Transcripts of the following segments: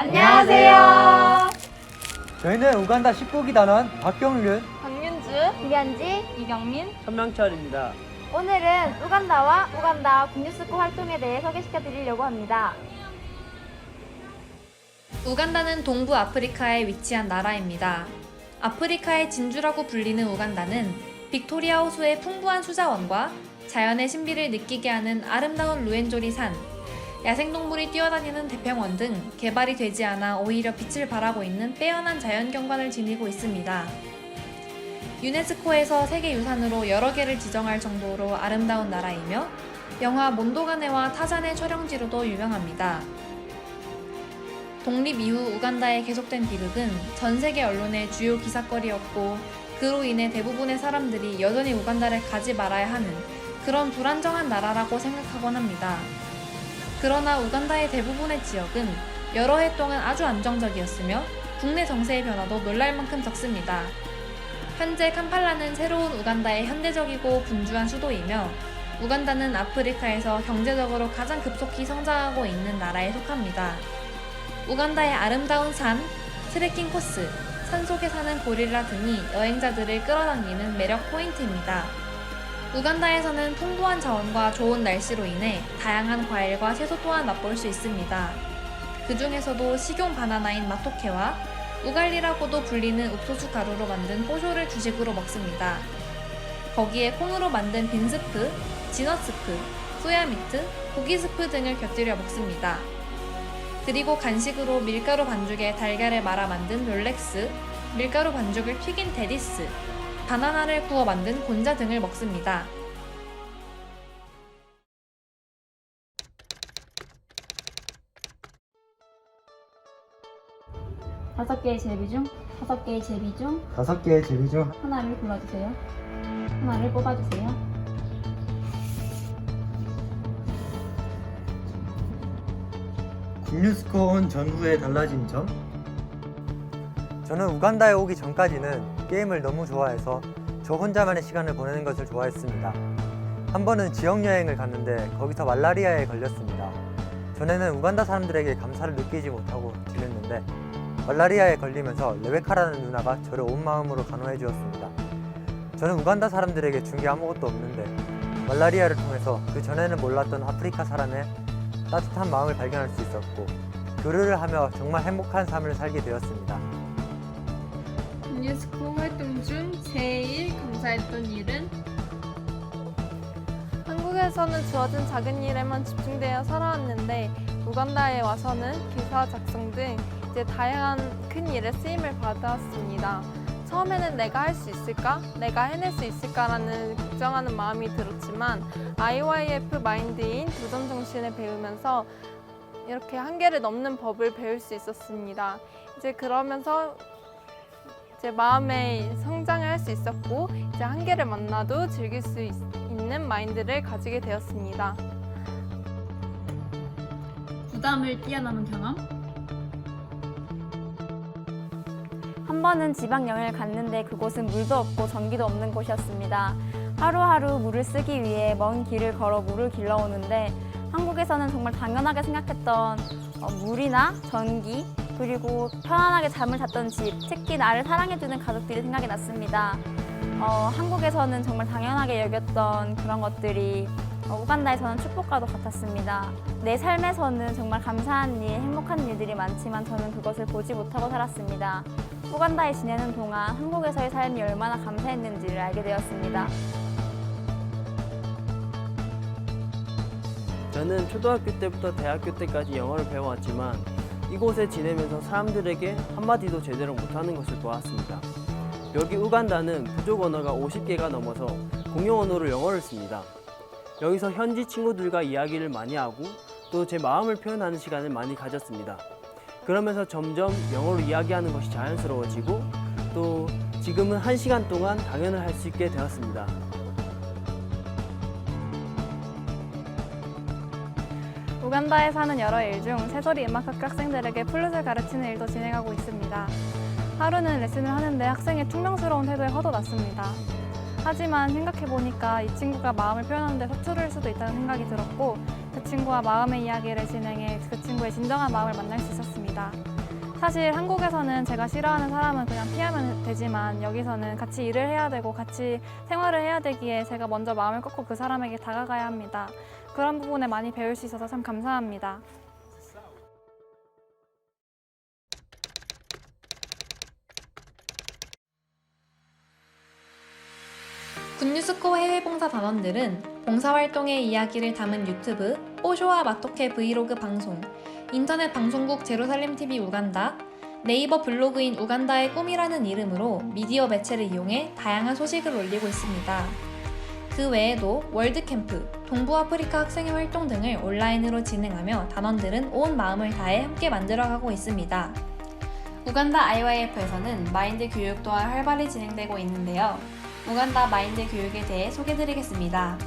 안녕하세요. 저희는 우간다 19기 단원 박경륜, 박윤주, 이현지. 이경민. 천명철입니다. 오늘은 우간다와 우간다 국유스코 활동에 대해 소개시켜 드리려고 합니다. 우간다는 동부 아프리카에 위치한 나라입니다. 아프리카의 진주라고 불리는 우간다는 빅토리아 호수의 풍부한 수자원과 자연의 신비를 느끼게 하는 아름다운 루엔조리 산, 야생동물이 뛰어다니는 대평원 등 개발이 되지 않아 오히려 빛을 발하고 있는 빼어난 자연경관을 지니고 있습니다. 유네스코에서 세계유산으로 여러 개를 지정할 정도로 아름다운 나라이며 영화 몬도가네와 타잔의 촬영지로도 유명합니다. 독립 이후 우간다에 계속된 비극은 전 세계 언론의 주요 기사거리였고 그로 인해 대부분의 사람들이 여전히 우간다를 가지 말아야 하는 그런 불안정한 나라라고 생각하곤 합니다. 그러나 우간다의 대부분의 지역은 여러 해 동안 아주 안정적이었으며 국내 정세의 변화도 놀랄 만큼 적습니다. 현재 캄팔라는 새로운 우간다의 현대적이고 분주한 수도이며 우간다는 아프리카에서 경제적으로 가장 급속히 성장하고 있는 나라에 속합니다. 우간다의 아름다운 산, 트레킹 코스, 산속에 사는 고릴라 등이 여행자들을 끌어당기는 매력 포인트입니다. 우간다에서는 풍부한 자원과 좋은 날씨로 인해 다양한 과일과 채소 또한 맛볼 수 있습니다. 그 중에서도 식용 바나나인 마토케와 우갈리라고도 불리는 옥수수 가루로 만든 뽀쇼를 주식으로 먹습니다. 거기에 콩으로 만든 빈스프, 진어스프, 소야미트, 고기스프 등을 곁들여 먹습니다. 그리고 간식으로 밀가루 반죽에 달걀을 말아 만든 롤렉스, 밀가루 반죽을 튀긴 데리스, 바나나를 구워 만든 곤자 등을 먹습니다. 다섯 개의 제비 중 다섯 개의 제비 중 하나를 골라주세요. 하나를 뽑아주세요. 국유스코 온 전후에 달라진 점? 저는 우간다에 오기 전까지는 게임을 너무 좋아해서 저 혼자만의 시간을 보내는 것을 좋아했습니다. 한 번은 지역여행을 갔는데 거기서 말라리아에 걸렸습니다. 전에는 우간다 사람들에게 감사를 느끼지 못하고 지냈는데 말라리아에 걸리면서 레베카라는 누나가 저를 온 마음으로 간호해 주었습니다. 저는 우간다 사람들에게 준 게 아무것도 없는데 말라리아를 통해서 그 전에는 몰랐던 아프리카 사람의 따뜻한 마음을 발견할 수 있었고 교류를 하며 정말 행복한 삶을 살게 되었습니다. 유네스코 활동 중 제일 감사했던 일은? 한국에서는 주어진 작은 일에만 집중되어 살아왔는데 우간다에 와서는 기사 작성 등 이제 다양한 큰 일에 쓰임을 받았습니다. 처음에는 내가 할 수 있을까? 내가 해낼 수 있을까라는 걱정하는 마음이 들었지만 IYF 마인드인 도전 정신을 배우면서 이렇게 한계를 넘는 법을 배울 수 있었습니다. 이제 그러면서 이제 마음의 성장을 할 수 있었고 이제 한계를 만나도 즐길 수 있는 마인드를 가지게 되었습니다. 부담을 뛰어넘은 경험? 한 번은 지방 여행을 갔는데 그곳은 물도 없고 전기도 없는 곳이었습니다. 하루하루 물을 쓰기 위해 먼 길을 걸어 물을 길러오는데 한국에서는 정말 당연하게 생각했던 물이나 전기 그리고 편안하게 잠을 잤던 집, 특히 나를 사랑해주는 가족들이 생각이 났습니다. 한국에서는 정말 당연하게 여겼던 그런 것들이 우간다에서는 축복과도 같았습니다. 내 삶에서는 정말 감사한 일, 행복한 일들이 많지만 저는 그것을 보지 못하고 살았습니다. 우간다에 지내는 동안 한국에서의 삶이 얼마나 감사했는지를 알게 되었습니다. 저는 초등학교 때부터 대학교 때까지 영어를 배워왔지만 이곳에 지내면서 사람들에게 한마디도 제대로 못하는 것을 보았습니다. 여기 우간다는 부족 언어가 50개가 넘어서 공용 언어로 영어를 씁니다. 여기서 현지 친구들과 이야기를 많이 하고 또 제 마음을 표현하는 시간을 많이 가졌습니다. 그러면서 점점 영어로 이야기하는 것이 자연스러워지고 또 지금은 1시간 동안 강연을 할 수 있게 되었습니다. 우간다에 사는 여러 일 중 새소리 음악학교 학생들에게 플룻을 가르치는 일도 진행하고 있습니다. 하루는 레슨을 하는데 학생의 퉁명스러운 태도에 화도 났습니다. 하지만 생각해보니까 이 친구가 마음을 표현하는 데 서투를 수도 있다는 생각이 들었고 그 친구와 마음의 이야기를 진행해 그 친구의 진정한 마음을 만날 수 있었습니다. 사실 한국에서는 제가 싫어하는 사람은 그냥 피하면 되지만 여기서는 같이 일을 해야 되고 같이 생활을 해야 되기에 제가 먼저 마음을 꺾고 그 사람에게 다가가야 합니다. 그런 부분에 많이 배울 수 있어서 참 감사합니다. 굿뉴스코 해외봉사 단원들은 봉사활동의 이야기를 담은 유튜브 뽀쇼와 마토케 브이로그 방송, 인터넷 방송국 제루살렘TV 우간다, 네이버 블로그인 우간다의 꿈이라는 이름으로 미디어 매체를 이용해 다양한 소식을 올리고 있습니다. 그 외에도 월드캠프, 동부아프리카 학생회 활동 등을 온라인으로 진행하며 단원들은 온 마음을 다해 함께 만들어가고 있습니다. 우간다 IYF에서는 마인드 교육 또한 활발히 진행되고 있는데요. 우간다 마인드 교육에 대해 소개드리겠습니다.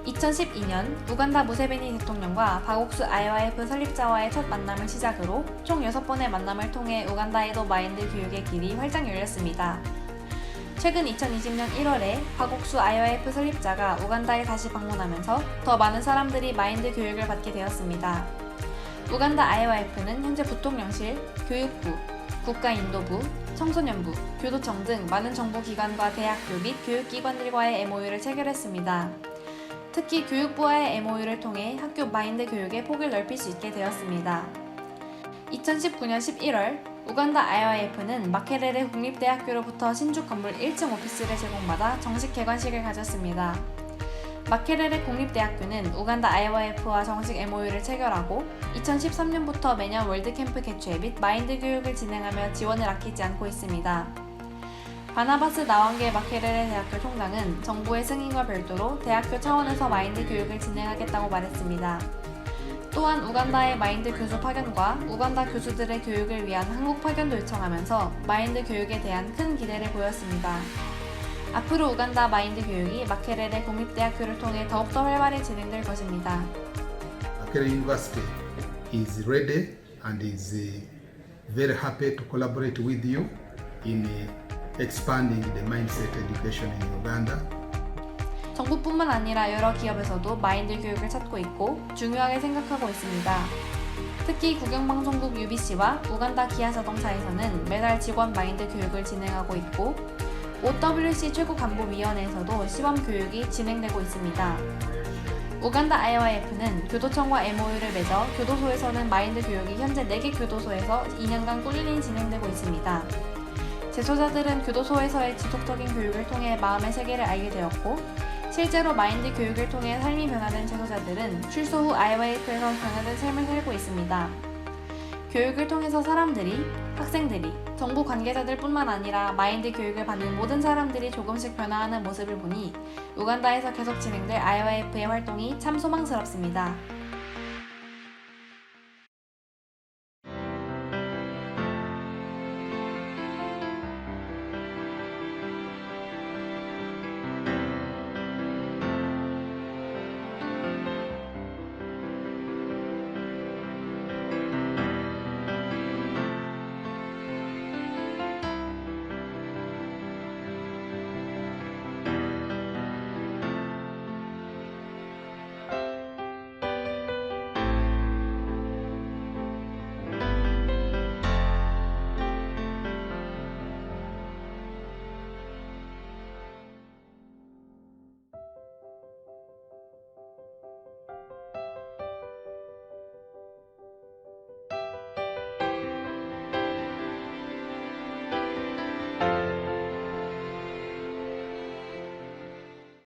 2012년 우간다 무세베니 대통령과 박옥수 IYF 설립자와의 첫 만남을 시작으로 총 6번의 만남을 통해 우간다에도 마인드 교육의 길이 활짝 열렸습니다. 최근 2020년 1월에 박옥수 IYF 설립자가 우간다에 다시 방문하면서 더 많은 사람들이 마인드 교육을 받게 되었습니다. 우간다 IYF는 현재 부통령실, 교육부, 국가인도부, 청소년부, 교도청 등 많은 정부기관과 대학교 및 교육기관들과의 MOU를 체결했습니다. 특히 교육부와의 MOU를 통해 학교 마인드 교육의 폭을 넓힐 수 있게 되었습니다. 2019년 11월 우간다 IYF는 마케레레 국립대학교로부터 신축 건물 1층 오피스를 제공받아 정식 개관식을 가졌습니다. 마케레레 국립대학교는 우간다 IYF와 정식 MOU를 체결하고 2013년부터 매년 월드캠프 개최 및 마인드 교육을 진행하며 지원을 아끼지 않고 있습니다. 바나바스 나왕게 마케레레 대학교 총장은 정부의 승인과 별도로 대학교 차원에서 마인드 교육을 진행하겠다고 말했습니다. 또한 우간다의 마인드 교수 파견과 우간다 교수들의 교육을 위한 한국 파견도 요청하면서 마인드 교육에 대한 큰 기대를 보였습니다. 앞으로 우간다 마인드 교육이 마케레레 국립대학교를 통해 더욱더 활발히 진행될 것입니다. Makerere University is ready and is very happy to collaborate with you in expanding the mindset education in Uganda. 정부뿐만 아니라 여러 기업에서도 마인드 교육을 찾고 있고 중요하게 생각하고 있습니다. 특히 국영방송국 UBC와 우간다 기아자동차에서는 매달 직원 마인드 교육을 진행하고 있고 OWC 최고간부위원회에서도 시범교육이 진행되고 있습니다. 우간다 IYF는 교도청과 MOU를 맺어 교도소에서는 마인드 교육이 현재 4개 교도소에서 2년간 꾸준히 진행되고 있습니다. 재소자들은 교도소에서의 지속적인 교육을 통해 마음의 세계를 알게 되었고 실제로 마인드 교육을 통해 삶이 변화된 재소자들은 출소 후 IYF에서 변화된 삶을 살고 있습니다. 교육을 통해서 사람들이, 학생들이, 정부 관계자들 뿐만 아니라 마인드 교육을 받는 모든 사람들이 조금씩 변화하는 모습을 보니 우간다에서 계속 진행될 IYF의 활동이 참 소망스럽습니다.